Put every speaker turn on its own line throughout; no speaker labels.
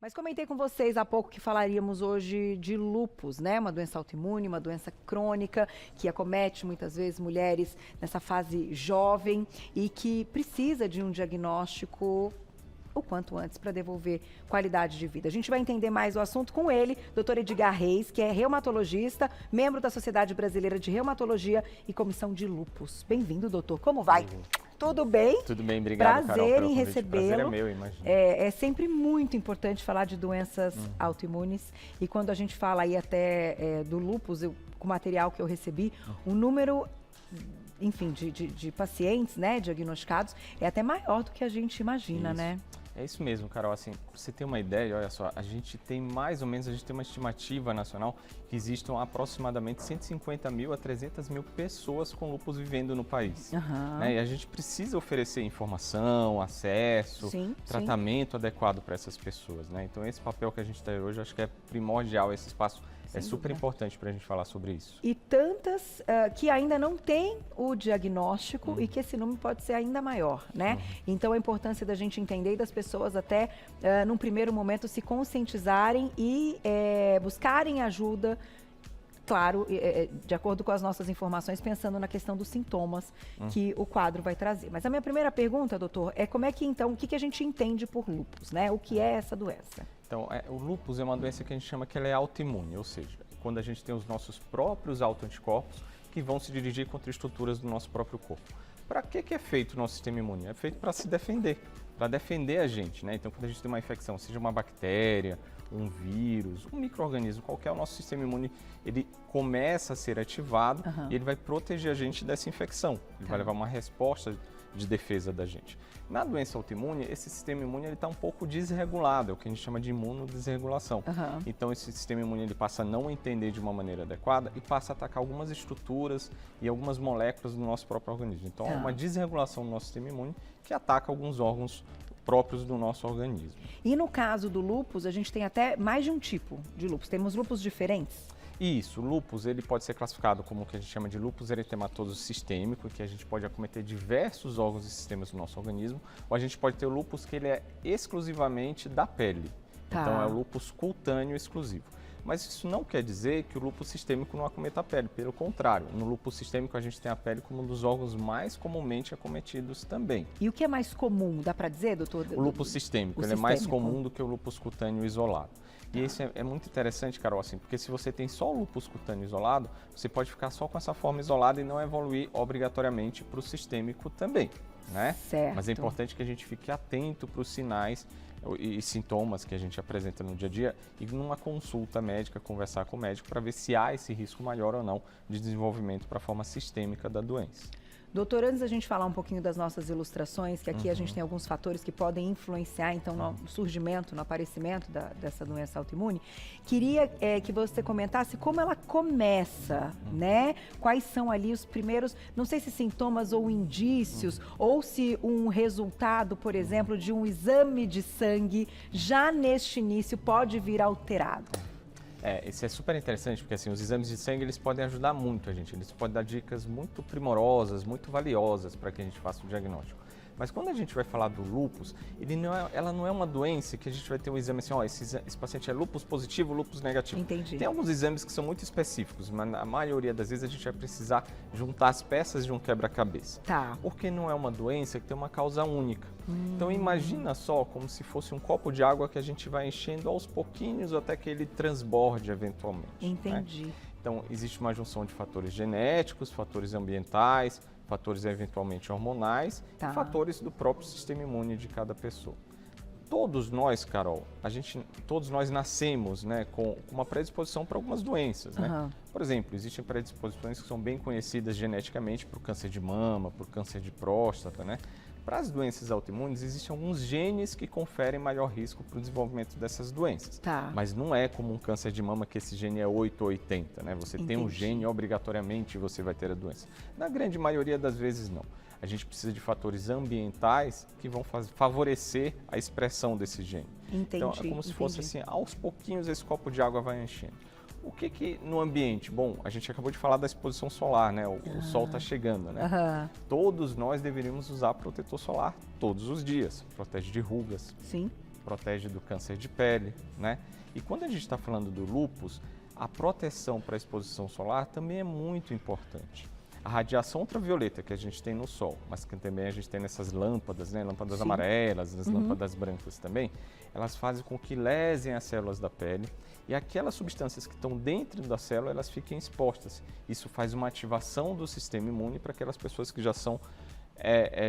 Mas comentei com vocês há pouco que falaríamos hoje de lúpus, né? Uma doença autoimune, uma doença crônica que acomete muitas vezes mulheres nessa fase jovem e que precisa de um diagnóstico o quanto antes para devolver qualidade de vida. A gente vai entender mais o assunto com ele, Dr. Edgar Reis, que é reumatologista, membro da Sociedade Brasileira de Reumatologia e Comissão de Lúpus. Bem-vindo, doutor. Como vai? Tudo bem?
Tudo bem, obrigado, Carol,
Prazer
pelo
em
convite.
recebê-lo.
Prazer é meu, imagino.
É sempre muito importante falar de doenças autoimunes e quando a gente fala aí até do lúpus, com o material que eu recebi, o número, enfim, de pacientes, né, diagnosticados é até maior do que a gente imagina,
Isso.
né?
É isso mesmo, Carol, assim, pra você ter uma ideia, olha só, a gente tem uma estimativa nacional que existam aproximadamente 150 mil a 300 mil pessoas com lúpus vivendo no país. Né? E a gente precisa oferecer informação, acesso, tratamento adequado para essas pessoas, né? Então esse papel que a gente tem hoje, eu acho que é primordial, esse espaço é super importante para a gente falar sobre isso.
E tantas que ainda não têm o diagnóstico e que esse número pode ser ainda maior, né? Então a importância da gente entender e das pessoas até, num primeiro momento, se conscientizarem e buscarem ajuda, claro, de acordo com as nossas informações, pensando na questão dos sintomas que o quadro vai trazer. Mas a minha primeira pergunta, doutor, é como é que então, o que a gente entende por lúpus, né? O que é essa doença?
Então, o lúpus é uma doença que a gente chama que ela é autoimune, ou seja, quando a gente tem os nossos próprios autoanticorpos que vão se dirigir contra estruturas do nosso próprio corpo. Para que é feito o nosso sistema imune? É feito para se defender, para defender a gente, né? Então, quando a gente tem uma infecção, seja uma bactéria, um vírus, um micro-organismo qualquer, o nosso sistema imune, ele começa a ser ativado e ele vai proteger a gente dessa infecção. Ele vai levar uma resposta de defesa da gente. Na doença autoimune, esse sistema imune está um pouco desregulado, é o que a gente chama de imunodesregulação. Então, esse sistema imune ele passa a não entender de uma maneira adequada e passa a atacar algumas estruturas e algumas moléculas do nosso próprio organismo. Então, é uma desregulação do nosso sistema imune que ataca alguns órgãos próprios do nosso organismo.
E no caso do lúpus, a gente tem até mais de um tipo de lúpus. Temos lúpus diferentes?
Isso, o lúpus ele pode ser classificado como o que a gente chama de lúpus eritematoso sistêmico, que a gente pode acometer diversos órgãos e sistemas do nosso organismo, ou a gente pode ter o lúpus que ele é exclusivamente da pele. Então é o lúpus cutâneo exclusivo. Mas isso não quer dizer que o lúpus sistêmico não acometa a pele, pelo contrário, no lúpus sistêmico a gente tem a pele como um dos órgãos mais comumente acometidos também.
E o que é mais comum, dá para dizer, doutor?
O lúpus sistêmico, ele é mais comum do que o lúpus cutâneo isolado. E isso é muito interessante, Carol, assim, porque se você tem só o lúpus cutâneo isolado, você pode ficar só com essa forma isolada e não evoluir obrigatoriamente para o sistêmico também, né?
Certo.
Mas é importante que a gente fique atento para os sinais e sintomas que a gente apresenta no dia a dia e numa consulta médica, conversar com o médico para ver se há esse risco maior ou não de desenvolvimento para a forma sistêmica da doença.
Doutor, antes da gente falar um pouquinho das nossas ilustrações, que aqui a gente tem alguns fatores que podem influenciar, então, no surgimento, no aparecimento dessa doença autoimune, queria que você comentasse como ela começa, né? Quais são ali os primeiros, não sei se sintomas ou indícios, ou se um resultado, por exemplo, de um exame de sangue, já neste início pode vir alterado.
Isso é super interessante, porque assim, os exames de sangue eles podem ajudar muito a gente, eles podem dar dicas muito primorosas, muito valiosas para que a gente faça o diagnóstico. Mas quando a gente vai falar do lúpus, ela não é uma doença que a gente vai ter um exame assim, ó, esse paciente é lúpus positivo, lúpus negativo.
Entendi.
Tem alguns exames que são muito específicos, mas na maioria das vezes a gente vai precisar juntar as peças de um quebra-cabeça. Porque não é uma doença que tem uma causa única. Então imagina só como se fosse um copo de água que a gente vai enchendo aos pouquinhos até que ele transborde eventualmente.
Entendi.
Né? Então existe uma junção de fatores genéticos, fatores ambientais, fatores eventualmente hormonais, e fatores do próprio sistema imune de cada pessoa. Todos nós, Carol, todos nós nascemos, né, com uma predisposição para algumas doenças, né? Por exemplo, existem predisposições que são bem conhecidas geneticamente para o câncer de mama, para o câncer de próstata, né? Para as doenças autoimunes, existem alguns genes que conferem maior risco para o desenvolvimento dessas doenças. Mas não é como um câncer de mama que esse gene é 8 ou 80, né? Você tem um gene, obrigatoriamente você vai ter a doença. Na grande maioria das vezes, não. A gente precisa de fatores ambientais que vão favorecer a expressão desse gene. Então, é como se fosse assim, aos pouquinhos esse copo de água vai enchendo. O que no ambiente? Bom, a gente acabou de falar da exposição solar, né? O sol está chegando, né? Todos nós deveríamos usar protetor solar todos os dias. Protege de rugas, protege do câncer de pele, né? E quando a gente está falando do lúpus, a proteção para a exposição solar também é muito importante. A radiação ultravioleta que a gente tem no sol, mas que também a gente tem nessas lâmpadas, né? Lâmpadas amarelas, as lâmpadas brancas também, elas fazem com que lesem as células da pele e aquelas substâncias que estão dentro da célula, elas fiquem expostas. Isso faz uma ativação do sistema imune para aquelas pessoas que já são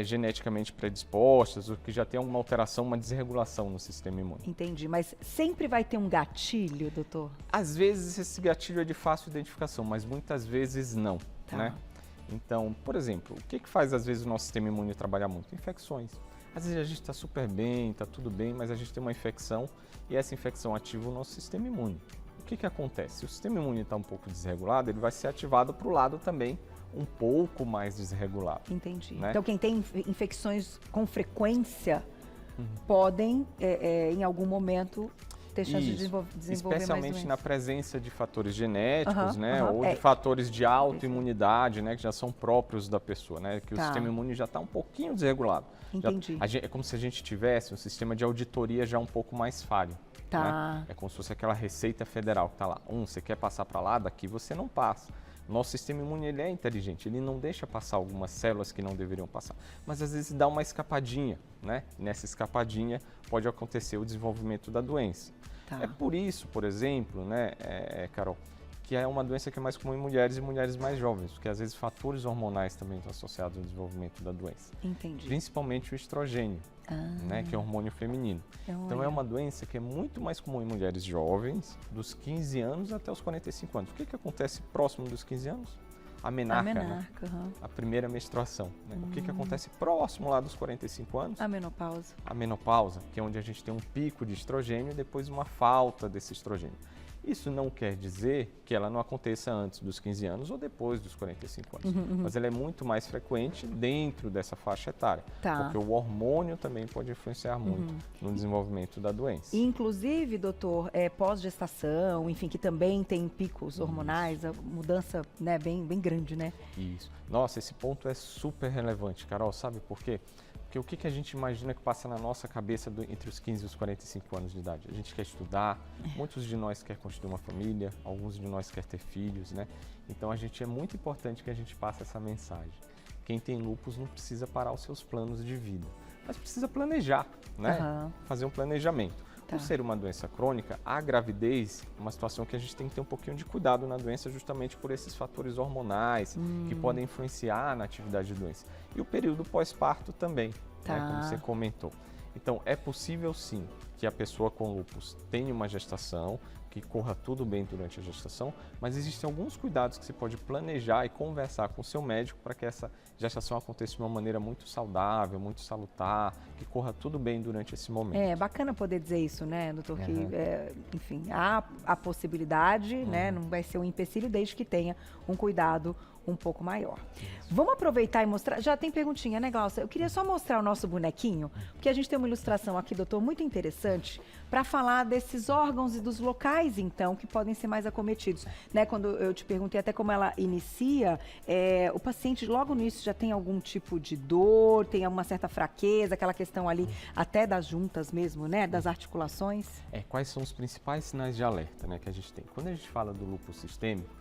geneticamente predispostas ou que já tem alguma alteração, uma desregulação no sistema imune.
Entendi, mas sempre vai ter um gatilho, doutor?
Às vezes esse gatilho é de fácil identificação, mas muitas vezes não, né? Então, por exemplo, o que faz às vezes o nosso sistema imune trabalhar muito? Infecções. Às vezes a gente está super bem, está tudo bem, mas a gente tem uma infecção e essa infecção ativa o nosso sistema imune. O que acontece? Se o sistema imune está um pouco desregulado, ele vai ser ativado para o lado também um pouco mais desregulado.
Entendi.
Né?
Então, quem tem infecções com frequência podem, em algum momento, ter chance de desenvolver
especialmente
mais
na presença de fatores genéticos, né, ou
de
fatores de autoimunidade, né, que já são próprios da pessoa, né, que o sistema imune já está um pouquinho desregulado.
Entendi.
É como se a gente tivesse um sistema de auditoria já um pouco mais falho. Né? É como se fosse aquela receita federal que está lá. Você quer passar para lá, daqui você não passa. Nosso sistema imune ele é inteligente, ele não deixa passar algumas células que não deveriam passar, mas às vezes dá uma escapadinha, né? Nessa escapadinha pode acontecer o desenvolvimento da doença. É por isso, por exemplo, né, Carol, que é uma doença que é mais comum em mulheres e mulheres mais jovens, porque às vezes fatores hormonais também estão associados ao desenvolvimento da doença.
Entendi.
Principalmente o estrogênio, né, que é o hormônio feminino. Então é uma doença que é muito mais comum em mulheres jovens, dos 15 anos até os 45 anos. O que acontece próximo dos 15 anos? A menarca, né? A primeira menstruação. Né? O que acontece próximo lá dos 45 anos?
A menopausa.
A menopausa, que é onde a gente tem um pico de estrogênio e depois uma falta desse estrogênio. Isso não quer dizer que ela não aconteça antes dos 15 anos ou depois dos 45 anos, mas ela é muito mais frequente dentro dessa faixa etária, porque o hormônio também pode influenciar muito no desenvolvimento da doença.
Inclusive, doutor, pós-gestação, enfim, que também tem picos hormonais, a mudança, né, bem grande, né?
Isso. Nossa, esse ponto é super relevante, Carol, sabe por quê? Porque o que a gente imagina que passa na nossa cabeça entre os 15 e os 45 anos de idade? A gente quer estudar, muitos de nós quer constituir uma família, alguns de nós quer ter filhos, né? Então é muito importante que a gente passe essa mensagem. Quem tem lúpus não precisa parar os seus planos de vida, mas precisa planejar, né? Fazer um planejamento. Por ser uma doença crônica, a gravidez é uma situação que a gente tem que ter um pouquinho de cuidado na doença justamente por esses fatores hormonais que podem influenciar na atividade da doença. E o período pós-parto também, né, como você comentou. Então, é possível sim que a pessoa com lúpus tenha uma gestação, que corra tudo bem durante a gestação, mas existem alguns cuidados que você pode planejar e conversar com o seu médico para que essa gestação aconteça de uma maneira muito saudável, muito salutar, que corra tudo bem durante esse momento.
É bacana poder dizer isso, né, doutor? Que, enfim, há a possibilidade, né, não vai ser um empecilho desde que tenha um cuidado um pouco maior. Vamos aproveitar e mostrar, já tem perguntinha, né, Glaucia? Eu queria só mostrar o nosso bonequinho, porque a gente tem uma ilustração aqui, doutor, muito interessante, para falar desses órgãos e dos locais, então, que podem ser mais acometidos. Né, quando eu te perguntei até como ela inicia, o paciente logo no início já tem algum tipo de dor, tem uma certa fraqueza, aquela questão ali até das juntas mesmo, né, das articulações.
Quais são os principais sinais de alerta, né, que a gente tem? Quando a gente fala do lúpus sistêmico,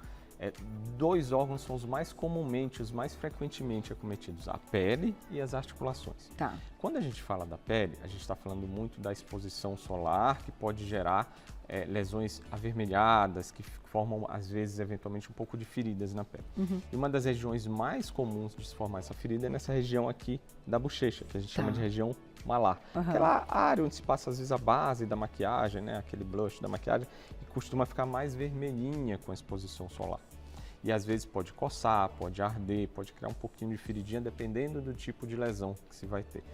dois órgãos são os mais comumente, os mais frequentemente acometidos, a pele e as articulações. Quando a gente fala da pele, a gente está falando muito da exposição solar, que pode gerar lesões avermelhadas, que formam, às vezes, eventualmente, um pouco de feridas na pele. E uma das regiões mais comuns de se formar essa ferida é nessa região aqui da bochecha, que a gente chama de região malar. Aquela área onde se passa, às vezes, a base da maquiagem, né? Aquele blush da maquiagem, e costuma ficar mais vermelhinha com a exposição solar. E às vezes pode coçar, pode arder, pode criar um pouquinho de feridinha, dependendo do tipo de lesão que se vai ter.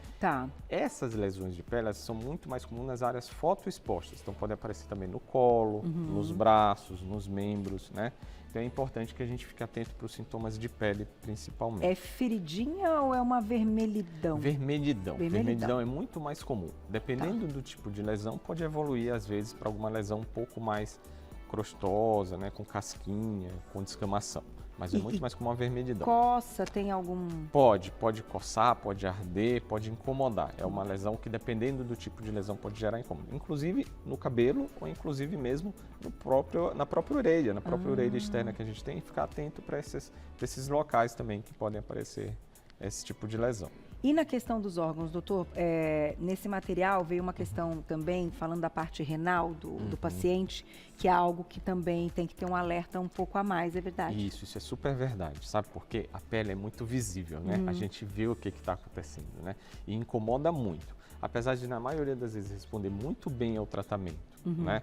Essas lesões de pele, elas são muito mais comuns nas áreas fotoexpostas, então podem aparecer também no colo, nos braços, nos membros, né? Então é importante que a gente fique atento para os sintomas de pele, principalmente.
É feridinha ou é uma vermelhidão?
Vermelhidão. Vermelhidão é muito mais comum. Dependendo do tipo de lesão, pode evoluir, às vezes, para alguma lesão um pouco mais crostosa, né, com casquinha, com descamação. mas é muito mais como uma vermelhidão.
Coça, tem algum...
Pode coçar, pode arder, pode incomodar. É uma lesão que, dependendo do tipo de lesão, pode gerar incômodo. Inclusive no cabelo ou inclusive mesmo na própria orelha, orelha externa que a gente tem, e ficar atento para esses locais também que podem aparecer esse tipo de lesão.
E na questão dos órgãos, doutor, nesse material veio uma questão também, falando da parte renal do paciente, que é algo que também tem que ter um alerta um pouco a mais, é verdade?
Isso é super verdade, sabe? Porque a pele é muito visível, né? A gente vê o que está acontecendo, né? E incomoda muito. Apesar de, na maioria das vezes, responder muito bem ao tratamento, né?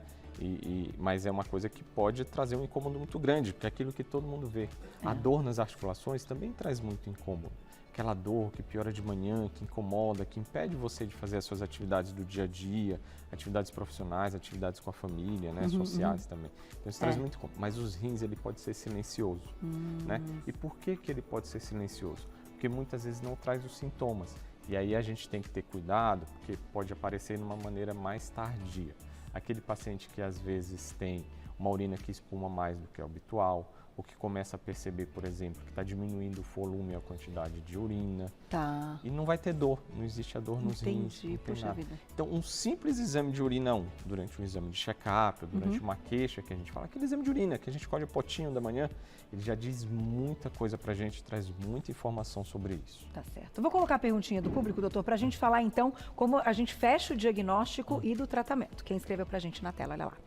Mas é uma coisa que pode trazer um incômodo muito grande, porque é aquilo que todo mundo vê. A dor nas articulações também traz muito incômodo. Aquela dor que piora de manhã, que incomoda, que impede você de fazer as suas atividades do dia a dia, atividades profissionais, atividades com a família, né, sociais também. Então isso traz muito incômodo. Mas os rins, ele pode ser silencioso, né? E por que ele pode ser silencioso? Porque muitas vezes não traz os sintomas. E aí a gente tem que ter cuidado, porque pode aparecer de uma maneira mais tardia. Aquele paciente que às vezes tem uma urina que espuma mais do que é habitual, ou que começa a perceber, por exemplo, que está diminuindo o volume e a quantidade de urina.
Tá.
E não vai ter dor, não existe a dor nos rins.
Entendi, poxa vida.
Então, um simples exame de urina, durante um exame de check-up, durante uma queixa que a gente fala, aquele exame de urina que a gente colhe o potinho da manhã, ele já diz muita coisa pra gente, traz muita informação sobre isso.
Tá certo. Eu vou colocar a perguntinha do público, doutor, pra gente falar então como a gente fecha o diagnóstico e do tratamento. Quem escreveu pra gente na tela, olha lá.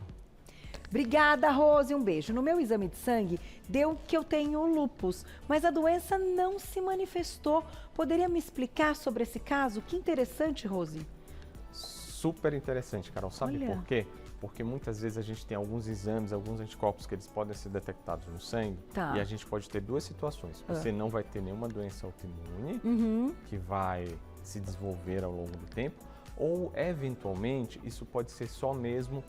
Obrigada, Rose, um beijo. No meu exame de sangue, deu que eu tenho lúpus, mas a doença não se manifestou. Poderia me explicar sobre esse caso? Que interessante, Rose.
Super interessante, Carol. Sabe por quê? Porque muitas vezes a gente tem alguns exames, alguns anticorpos que eles podem ser detectados no sangue, e a gente pode ter duas situações. Você não vai ter nenhuma doença autoimune que vai se desenvolver ao longo do tempo, ou eventualmente isso pode ser só mesmo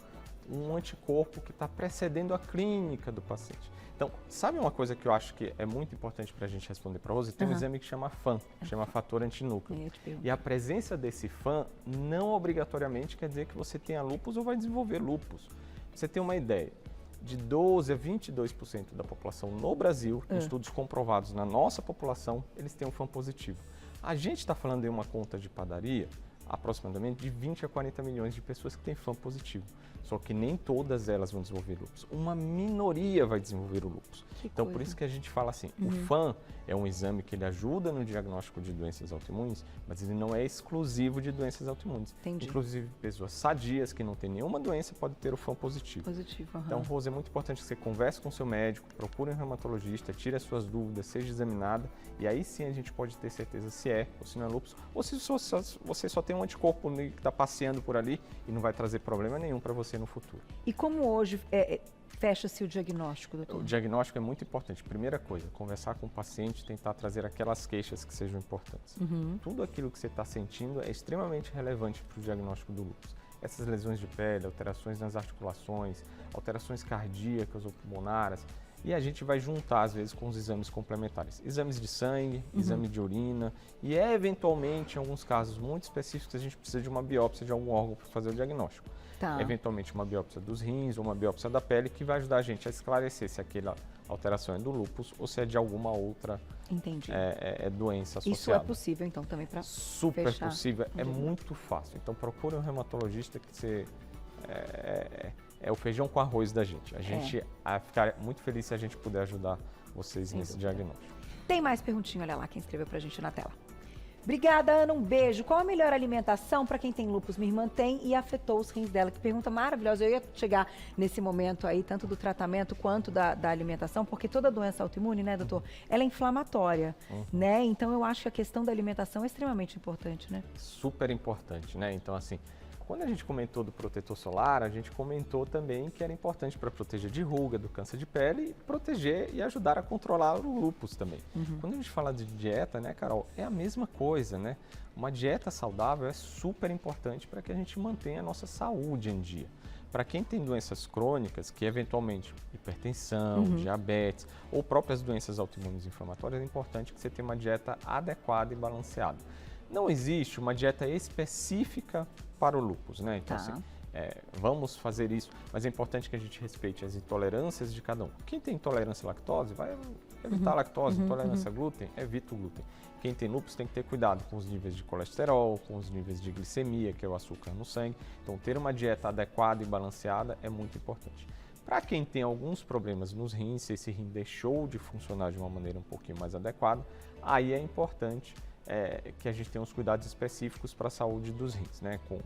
um anticorpo que está precedendo a clínica do paciente. Então, sabe uma coisa que eu acho que é muito importante para a gente responder para a Rose? Tem um exame que chama FAN, que chama fator antinúcleo. E a presença desse FAN não obrigatoriamente quer dizer que você tenha lúpus ou vai desenvolver lúpus. Você tem uma ideia, de 12% a 22% da população no Brasil, em estudos comprovados na nossa população, eles têm um FAN positivo. A gente está falando de uma conta de padaria, aproximadamente de 20 a 40 milhões de pessoas que têm FAN positivo. Só que nem todas elas vão desenvolver lúpus. Uma minoria vai desenvolver o lúpus. Então, por isso que a gente fala assim, o FAN é um exame que ele ajuda no diagnóstico de doenças autoimunes, mas ele não é exclusivo de doenças autoimunes.
Entendi.
Inclusive, pessoas sadias que não têm nenhuma doença podem ter o FAN positivo. Então, Rose, é muito importante que você converse com o seu médico, procure um reumatologista, tire as suas dúvidas, seja examinada, e aí sim a gente pode ter certeza se é ou se não é lúpus, ou se você só tem um anticorpo que está passeando por ali e não vai trazer problema nenhum para você no futuro.
E como hoje fecha-se o diagnóstico, doutor?
O diagnóstico é muito importante. Primeira coisa, conversar com o paciente, tentar trazer aquelas queixas que sejam importantes. Tudo aquilo que você está sentindo é extremamente relevante para o diagnóstico do lúpus. Essas lesões de pele, alterações nas articulações, alterações cardíacas ou pulmonares, e a gente vai juntar, às vezes, com os exames complementares. Exames de sangue, exame de urina, e eventualmente, em alguns casos muito específicos, a gente precisa de uma biópsia de algum órgão para fazer o diagnóstico. Eventualmente uma biópsia dos rins ou uma biópsia da pele que vai ajudar a gente a esclarecer se aquela alteração é do lúpus ou se é de alguma outra doença associada.
Isso é possível então também para
Super possível, é muito fácil. Então procure um reumatologista que você é o feijão com arroz da gente. A gente vai ficar muito feliz se a gente puder ajudar vocês nesse diagnóstico.
Tem mais perguntinha, olha lá quem escreveu pra gente na tela. Obrigada, Ana, um beijo. Qual a melhor alimentação para quem tem lúpus? Minha irmã tem e afetou os rins dela. Que pergunta maravilhosa. Eu ia chegar nesse momento aí, tanto do tratamento quanto da alimentação, porque toda doença autoimune, né, doutor, ela é inflamatória, né? Então eu acho que a questão da alimentação é extremamente importante, né?
Super importante, né? Então, assim, quando a gente comentou do protetor solar, a gente comentou também que era importante para proteger de ruga, do câncer de pele, e proteger e ajudar a controlar o lúpus também. Quando a gente fala de dieta, né, Carol, é a mesma coisa, né? Uma dieta saudável é super importante para que a gente mantenha a nossa saúde em dia. Para quem tem doenças crônicas, que eventualmente hipertensão, diabetes ou próprias doenças autoimunes inflamatórias, é importante que você tenha uma dieta adequada e balanceada. Não existe uma dieta específica para o lúpus, né? Então, assim, vamos fazer isso, mas é importante que a gente respeite as intolerâncias de cada um. Quem tem intolerância à lactose, vai evitar a lactose, intolerância a glúten, evita o glúten. Quem tem lúpus tem que ter cuidado com os níveis de colesterol, com os níveis de glicemia, que é o açúcar no sangue. Então, ter uma dieta adequada e balanceada é muito importante. Para quem tem alguns problemas nos rins, se esse rim deixou de funcionar de uma maneira um pouquinho mais adequada, aí é importante que a gente tenha uns cuidados específicos para a saúde dos rins, né? Com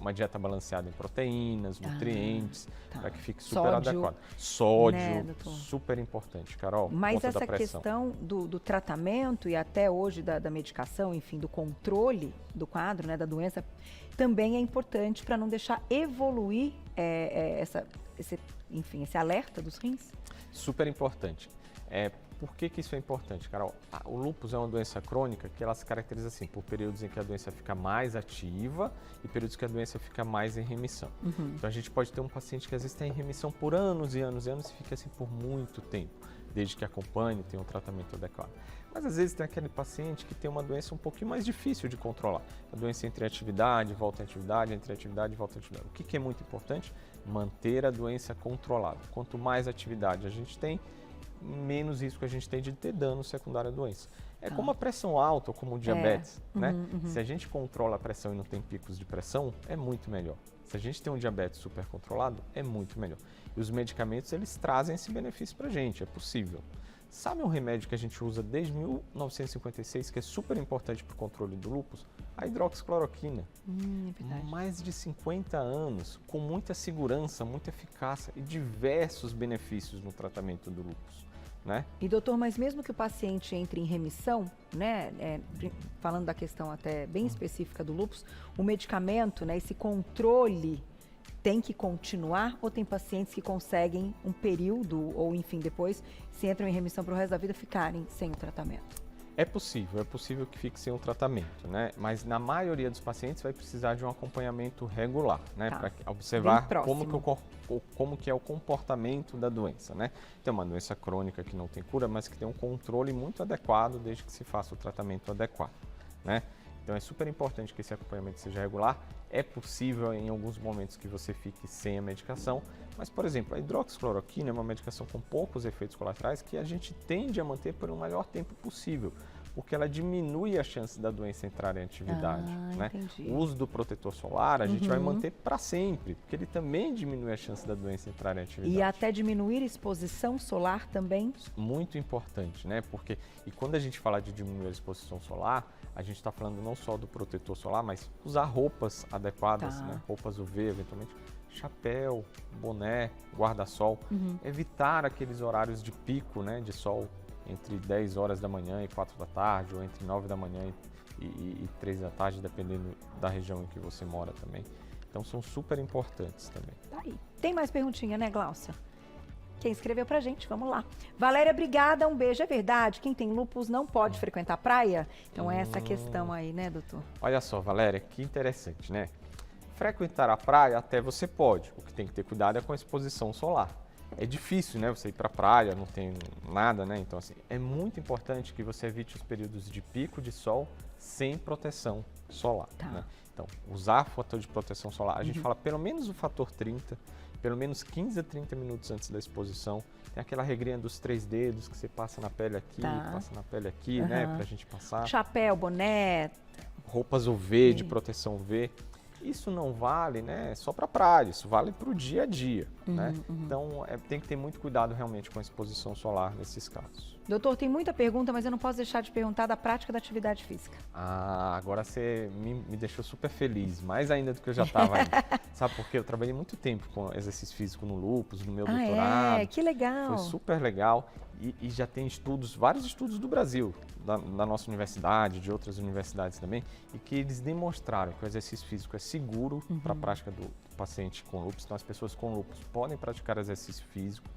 uma dieta balanceada em proteínas, nutrientes, para que fique super adequado. Sódio, né, super importante, Carol.
Mas essa questão do tratamento e até hoje da medicação, enfim, do controle do quadro, né, da doença, também é importante para não deixar evoluir esse alerta dos rins?
Super importante. Por que isso é importante, Carol? O lúpus é uma doença crônica que ela se caracteriza assim, por períodos em que a doença fica mais ativa e períodos que a doença fica mais em remissão. Então a gente pode ter um paciente que às vezes está em remissão por anos e anos e anos e fica assim por muito tempo, desde que acompanhe, tenha um tratamento adequado. Mas às vezes tem aquele paciente que tem uma doença um pouquinho mais difícil de controlar. A doença entre atividade, volta à atividade, entre atividade e volta à atividade. O que é muito importante? Manter a doença controlada. Quanto mais atividade a gente tem, menos risco a gente tem de ter dano secundário à doença. É como a pressão alta ou como o diabetes, né? Se a gente controla a pressão e não tem picos de pressão, é muito melhor. Se a gente tem um diabetes super controlado, é muito melhor. E os medicamentos, eles trazem esse benefício pra gente, é possível. Sabe um remédio que a gente usa desde 1956, que é super importante para o controle do lúpus? A hidroxicloroquina.
É verdade.
Mais de 50 anos, com muita segurança, muita eficácia e diversos benefícios no tratamento do lúpus, né?
E doutor, mas mesmo que o paciente entre em remissão, né, falando da questão até bem específica do lúpus, o medicamento, né, esse controle tem que continuar ou tem pacientes que conseguem um período ou, enfim, depois, se entram em remissão para o resto da vida, ficarem sem o tratamento?
É possível que fique sem um tratamento, né? Mas na maioria dos pacientes vai precisar de um acompanhamento regular, né? Para observar como que é o comportamento da doença, né? Tem uma doença crônica que não tem cura, mas que tem um controle muito adequado desde que se faça o tratamento adequado, né? Então é super importante que esse acompanhamento seja regular. É possível em alguns momentos que você fique sem a medicação, mas, por exemplo, a hidroxicloroquina é uma medicação com poucos efeitos colaterais que a gente tende a manter por um maior tempo possível, porque ela diminui a chance da doença entrar em atividade, né? O uso do protetor solar a gente vai manter para sempre, porque ele também diminui a chance da doença entrar em atividade.
E até diminuir a exposição solar também?
Muito importante, né? Porque, e quando a gente fala de diminuir a exposição solar, a gente está falando não só do protetor solar, mas usar roupas adequadas, né? Roupas UV, eventualmente, chapéu, boné, guarda-sol, evitar aqueles horários de pico, né, de sol entre 10 horas da manhã e 4 da tarde, ou entre 9 da manhã e 3 da tarde, dependendo da região em que você mora também. Então são super importantes também.
Tá aí. Tem mais perguntinha, né, Gláucia? Quem escreveu pra gente, vamos lá. Valéria, obrigada, um beijo. É verdade, quem tem lúpus não pode frequentar praia? Então é essa questão aí, né, doutor?
Olha só, Valéria, que interessante, né? Frequentar a praia até você pode, o que tem que ter cuidado é com a exposição solar. É difícil, né, você ir para a praia, não tem nada, né? Então, assim, é muito importante que você evite os períodos de pico de sol sem proteção solar, né? Então, usar fator de proteção solar, a gente fala pelo menos o fator 30, pelo menos 15 a 30 minutos antes da exposição. Tem aquela regrinha dos 3 dedos que você passa na pele aqui, passa na pele aqui, né, pra gente passar.
Chapéu, boné.
Roupas UV, de proteção UV. Isso não vale, né, só para praia, isso vale para o dia a dia, né? Então, tem que ter muito cuidado realmente com a exposição solar nesses casos.
Doutor, tem muita pergunta, mas eu não posso deixar de perguntar da prática da atividade física.
Agora você me deixou super feliz, mais ainda do que eu já estava. Sabe por quê? Eu trabalhei muito tempo com exercício físico no lúpus, no meu doutorado.
Que legal.
Foi super legal e já tem vários estudos do Brasil, da nossa universidade, de outras universidades também, e que eles demonstraram que o exercício físico é seguro para a prática do paciente com lúpus. Então, as pessoas com lúpus podem praticar exercício físico,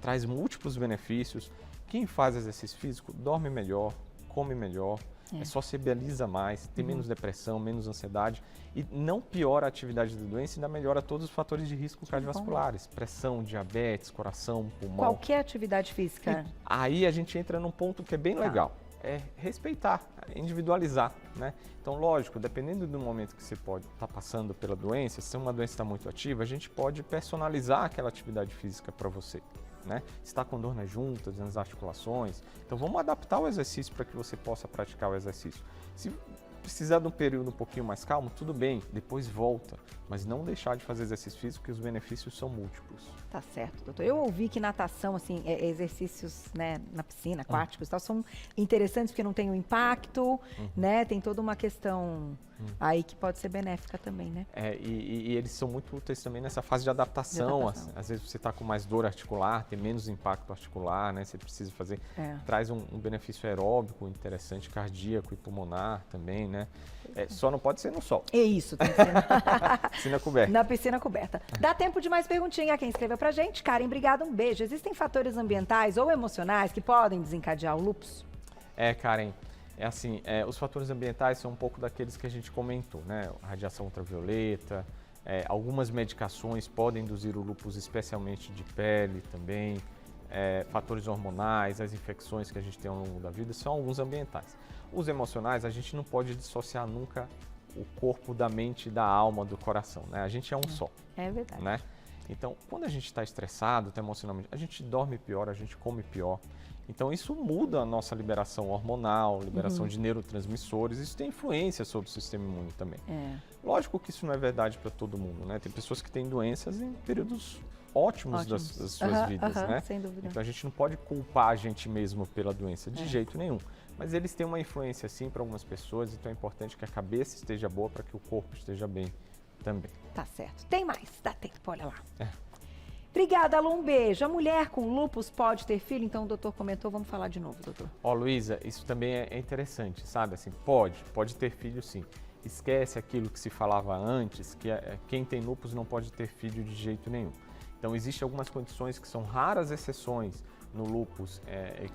traz múltiplos benefícios. Quem faz exercício físico dorme melhor, come melhor, sociabiliza mais, tem menos depressão, menos ansiedade e não piora a atividade da doença e ainda melhora todos os fatores de risco cardiovasculares, pressão, diabetes, coração, pulmão.
Qualquer atividade física.
E aí a gente entra num ponto que é bem legal. respeitar, individualizar, né? Então, lógico, dependendo do momento que você pode estar passando pela doença, se uma doença está muito ativa, a gente pode personalizar aquela atividade física para você, né? Se está com dor nas juntas, nas articulações, então vamos adaptar o exercício para que você possa praticar o exercício. Se precisar de um período um pouquinho mais calmo, tudo bem, depois volta, mas não deixar de fazer exercício físico, porque os benefícios são múltiplos.
Tá certo, doutor. Eu ouvi que natação, assim, exercícios, né, na piscina, aquáticos e tal, são interessantes porque não tem o impacto, né, tem toda uma questão aí que pode ser benéfica também, né?
E eles são muito úteis também nessa fase de adaptação. Às vezes você está com mais dor articular, tem menos impacto articular, né? Você precisa fazer, traz um benefício aeróbico interessante, cardíaco e pulmonar também, né? Só não pode ser no sol.
É isso, tem que ser
piscina coberta.
Na piscina coberta. Dá tempo de mais perguntinha. Quem escreveu pra gente? Karen, obrigada, um beijo. Existem fatores ambientais ou emocionais que podem desencadear o lúpus?
Karen, os fatores ambientais são um pouco daqueles que a gente comentou, né? Radiação ultravioleta, algumas medicações podem induzir o lúpus, especialmente de pele também, fatores hormonais, as infecções que a gente tem ao longo da vida, são alguns ambientais. Os emocionais, a gente não pode dissociar nunca o corpo da mente, da alma, do coração, né? A gente é um só.
É verdade.
Né? Então, quando a gente está estressado, está emocionalmente, a gente dorme pior, a gente come pior. Então, isso muda a nossa liberação hormonal, liberação de neurotransmissores, isso tem influência sobre o sistema imune também. Lógico que isso não é verdade para todo mundo, né? Tem pessoas que têm doenças em períodos ótimos das suas vidas, né?
Sem dúvida.
Então, a gente não pode culpar a gente mesmo pela doença, de jeito nenhum. Mas eles têm uma influência, sim, para algumas pessoas, então é importante que a cabeça esteja boa para que o corpo esteja bem também.
Tá certo. Tem mais? Dá tempo, olha lá. Obrigada, Alô, um beijo. A mulher com lúpus pode ter filho? Então o doutor comentou, vamos falar de novo, doutor.
Luísa, isso também é interessante, sabe? Assim, pode ter filho sim. Esquece aquilo que se falava antes, que quem tem lúpus não pode ter filho de jeito nenhum. Então existem algumas condições que são raras exceções no lúpus,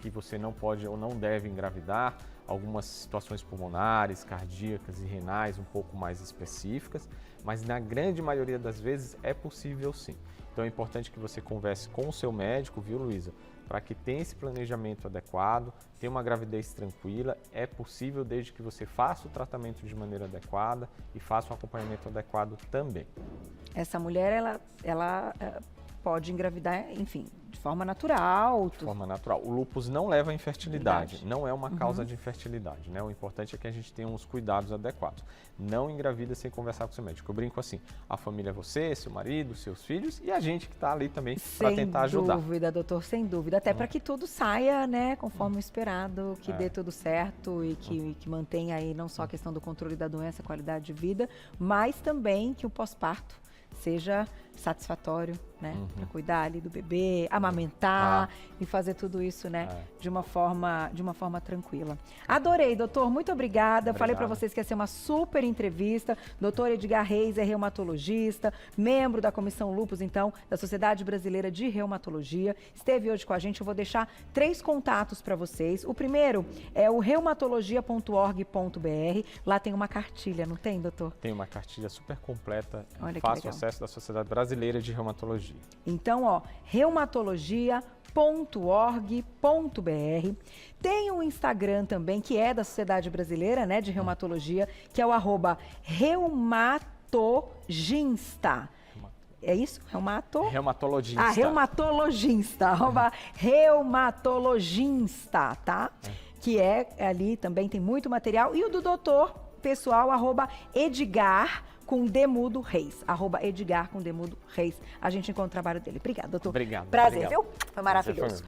que você não pode ou não deve engravidar, algumas situações pulmonares, cardíacas e renais um pouco mais específicas, mas na grande maioria das vezes é possível sim. Então é importante que você converse com o seu médico, viu, Luísa? Para que tenha esse planejamento adequado, tenha uma gravidez tranquila, é possível desde que você faça o tratamento de maneira adequada e faça um acompanhamento adequado também.
Essa mulher, ela pode engravidar, enfim, de forma natural.
De forma natural. O lúpus não leva à infertilidade, não é uma causa de infertilidade, né? O importante é que a gente tenha uns cuidados adequados. Não engravida sem conversar com o seu médico. Eu brinco assim, a família é você, seu marido, seus filhos e a gente que está ali também para tentar ajudar.
Sem dúvida, doutor, sem dúvida. Até para que tudo saia, né, conforme o esperado, que dê tudo certo e que mantenha aí não só a questão do controle da doença, qualidade de vida, mas também que o pós-parto seja satisfatório, né? Para cuidar ali do bebê, amamentar e fazer tudo isso, né? De uma forma tranquila. Adorei, doutor. Muito obrigada. Falei para vocês que ia ser uma super entrevista. Doutor Edgar Reis é reumatologista, membro da Comissão Lúpus, então, da Sociedade Brasileira de Reumatologia. Esteve hoje com a gente. Eu vou deixar 3 contatos para vocês. O primeiro é o reumatologia.org.br. Lá tem uma cartilha, não tem, doutor?
Tem uma cartilha super completa,
fácil
acesso da Sociedade Brasileira de Reumatologia.
Então, reumatologia.org.br. Tem um Instagram também, que é da Sociedade Brasileira, né, de Reumatologia, que é o @reumatologista. É isso?
Reumatologista.
Reumatologista. Reumatologista, tá? Que é ali também, tem muito material. E o do doutor, pessoal, @Edgar com Demudo Reis, @Edgar com Demudo Reis. A gente encontra o trabalho dele. Obrigada, doutor.
Obrigado.
Prazer,
obrigado.
viu? Foi maravilhoso.